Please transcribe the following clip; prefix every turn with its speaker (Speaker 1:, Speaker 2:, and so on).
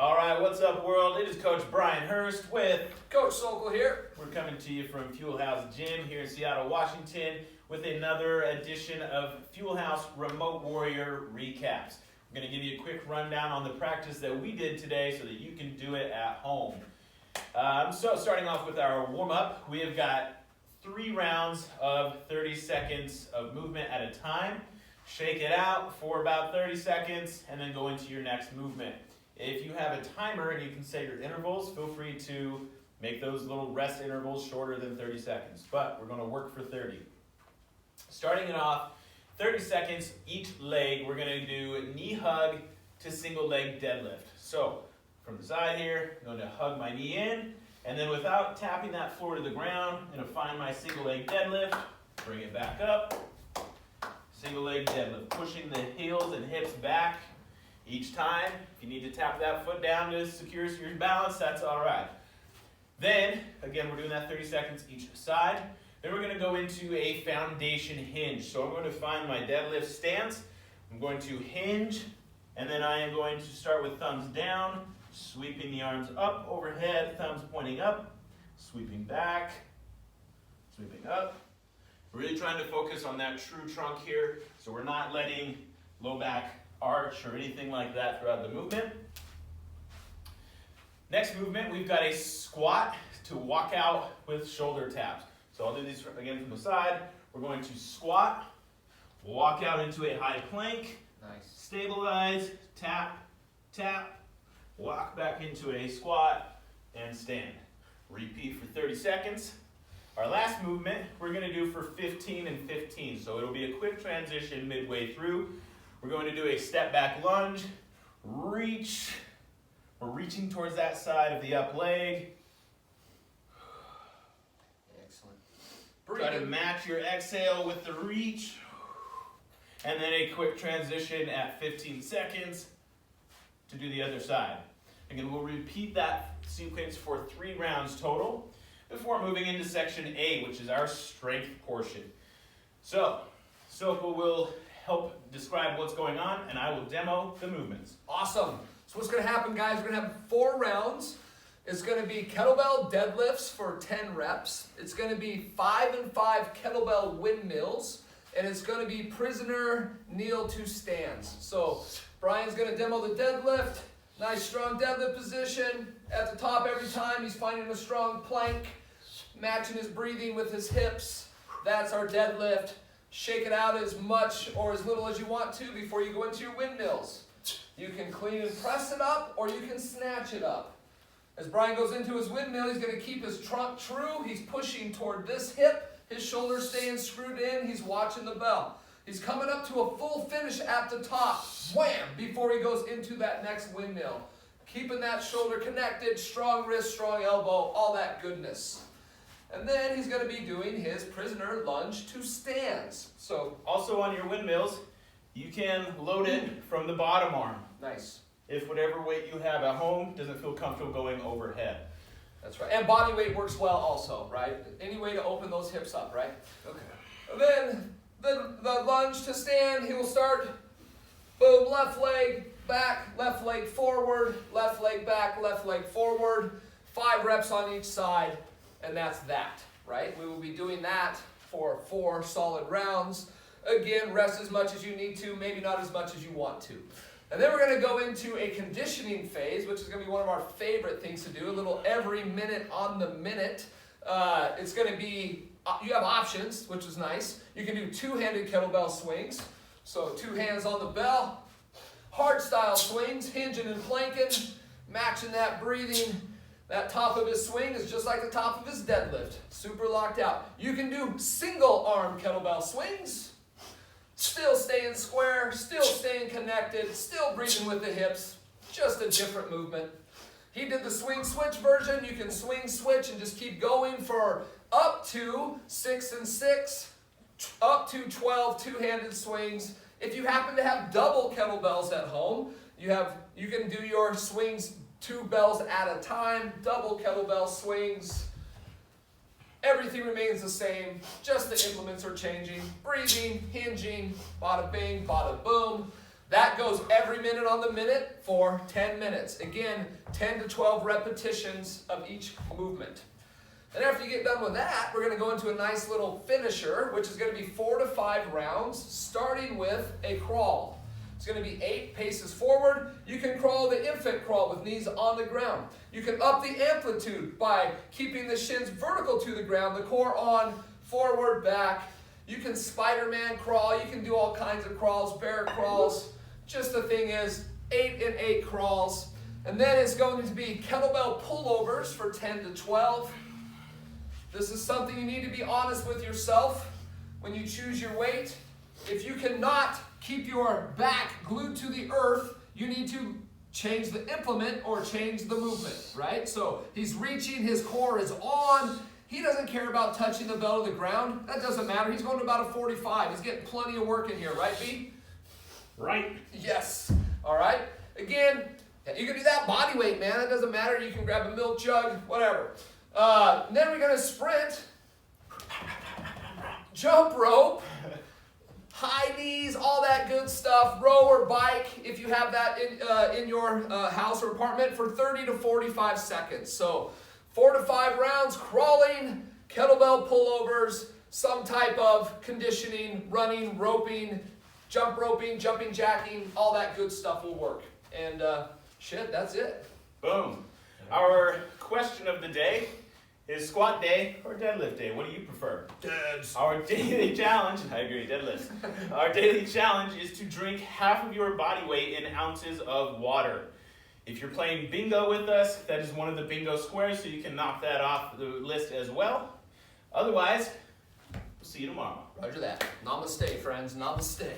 Speaker 1: All right, what's up, world? It is Coach Brian Hurst with
Speaker 2: Coach Sokol here.
Speaker 1: We're coming to you from Fuel House Gym here in Seattle, Washington, with another edition of Fuel House Remote Warrior Recaps. We're going to give you a quick rundown on the practice that we did today so that you can do it at home. So starting off with our warm-up, we have got 3 rounds of 30 seconds of movement at a time. Shake it out for about 30 seconds and then go into your next movement. If you have a timer and you can set your intervals, feel free to make those little rest intervals shorter than 30 seconds. But we're going to work for 30. Starting it off, 30 seconds each leg, we're going to do knee hug to single leg deadlift. So from the side here, I'm going to hug my knee in, and then without tapping that floor to the ground, I'm going to find my single leg deadlift, bring it back up, single leg deadlift, pushing the heels and hips back each time. If you need to tap that foot down to secure your balance, that's all right. Then, again, we're doing that 30 seconds each side. Then we're going to go into a foundation hinge. So I'm going to find my deadlift stance. I'm going to hinge, and then I am going to start with thumbs down, sweeping the arms up overhead, thumbs pointing up, sweeping back, sweeping up. We're really trying to focus on that true trunk here, so we're not letting low back arch or anything like that throughout the movement. Next movement, we've got a squat to walk out with shoulder taps. So I'll do these again from the side. We're going to squat, walk out into a high plank, stabilize, tap, tap, walk back into a squat, and stand. Repeat for 30 seconds. Our last movement, we're going to do for 15 and 15. So it'll be a quick transition midway through. We're going to do a step back lunge, reach. We're reaching towards that side of the up leg.
Speaker 2: Excellent.
Speaker 1: Try to match your exhale with the reach. And then a quick transition at 15 seconds to do the other side. Again, we'll repeat that sequence for 3 rounds total before moving into section A, which is our strength portion. So, Sokol will help describe what's going on, and I will demo the movements.
Speaker 2: Awesome. So what's going to happen, guys, we're going to have 4 rounds. It's going to be kettlebell deadlifts for 10 reps. It's going to be 5 and 5 kettlebell windmills, and it's going to be prisoner kneel to stands. So Brian's going to demo the deadlift. Nice strong deadlift position. At the top every time, he's finding a strong plank, matching his breathing with his hips. That's our deadlift. Shake it out as much or as little as you want to before you go into your windmills. You can clean and press it up, or you can snatch it up. As Brian goes into his windmill, he's going to keep his trunk true. He's pushing toward this hip. His shoulders staying screwed in. He's watching the bell. He's coming up to a full finish at the top. Wham! Before he goes into that next windmill. Keeping that shoulder connected, strong wrist, strong elbow, all that goodness. And then he's going to be doing his prisoner lunge to stands. So
Speaker 1: also on your windmills, you can load it from the bottom arm.
Speaker 2: Nice.
Speaker 1: If whatever weight you have at home doesn't feel comfortable going overhead.
Speaker 2: That's right. And body weight works well also, right? Any way to open those hips up, right?
Speaker 1: Okay.
Speaker 2: And then the lunge to stand, he will start, boom, left leg back, left leg forward, left leg back, left leg forward. 5 reps on each side. And that's that, right? We will be doing that for 4 solid rounds. Again, rest as much as you need to, maybe not as much as you want to. And then we're going to go into a conditioning phase, which is going to be one of our favorite things to do, a little every minute on the minute. It's going to be, you have options, which is nice. You can do 2-handed kettlebell swings. So 2 hands on the bell, hard style swings, hinging and planking, matching that breathing. That top of his swing is just like the top of his deadlift, super locked out. You can do single arm kettlebell swings, still staying square, still staying connected, still breathing with the hips, just a different movement. He did the swing switch version. You can swing switch and just keep going for up to 6 and 6, up to 12 2-handed swings. If you happen to have double kettlebells at home, you can do your swings 2 bells at a time, double kettlebell swings. Everything remains the same, just the implements are changing. Breathing, hinging, bada bing, bada boom. That goes every minute on the minute for 10 minutes. Again, 10 to 12 repetitions of each movement. And after you get done with that, we're going to go into a nice little finisher, which is going to be 4 to 5 rounds, starting with a crawl. It's going to be 8 paces forward. You can crawl the infant crawl with knees on the ground. You can up the amplitude by keeping the shins vertical to the ground, the core on, forward, back. You can Spider-Man crawl. You can do all kinds of crawls, bear crawls. Just the thing is, 8 and 8 crawls. And then it's going to be kettlebell pullovers for 10 to 12. This is something you need to be honest with yourself when you choose your weight. If you cannot keep your back glued to the earth, you need to change the implement or change the movement, right? So he's reaching, his core is on. He doesn't care about touching the bell of the ground. That doesn't matter. He's going to about a 45. He's getting plenty of work in here, right, B?
Speaker 1: Right.
Speaker 2: Yes. All right. Again, you can do that body weight, man. It doesn't matter. You can grab a milk jug, whatever. Then we're going to sprint, jump rope, high knees, all that good stuff, row or bike if you have that in your house or apartment for 30 to 45 seconds. So 4 to 5 rounds, crawling, kettlebell pullovers, some type of conditioning, running, roping, jumping jacking, all that good stuff will work. And shit, that's it.
Speaker 1: Boom. Our question of the day is squat day or deadlift day? What do you prefer?
Speaker 2: Deads.
Speaker 1: Our daily challenge, I agree, deadlifts. Our daily challenge is to drink half of your body weight in ounces of water. If you're playing bingo with us, that is one of the bingo squares, so you can knock that off the list as well. Otherwise, we'll see you tomorrow.
Speaker 2: Roger that. Namaste, friends. Namaste.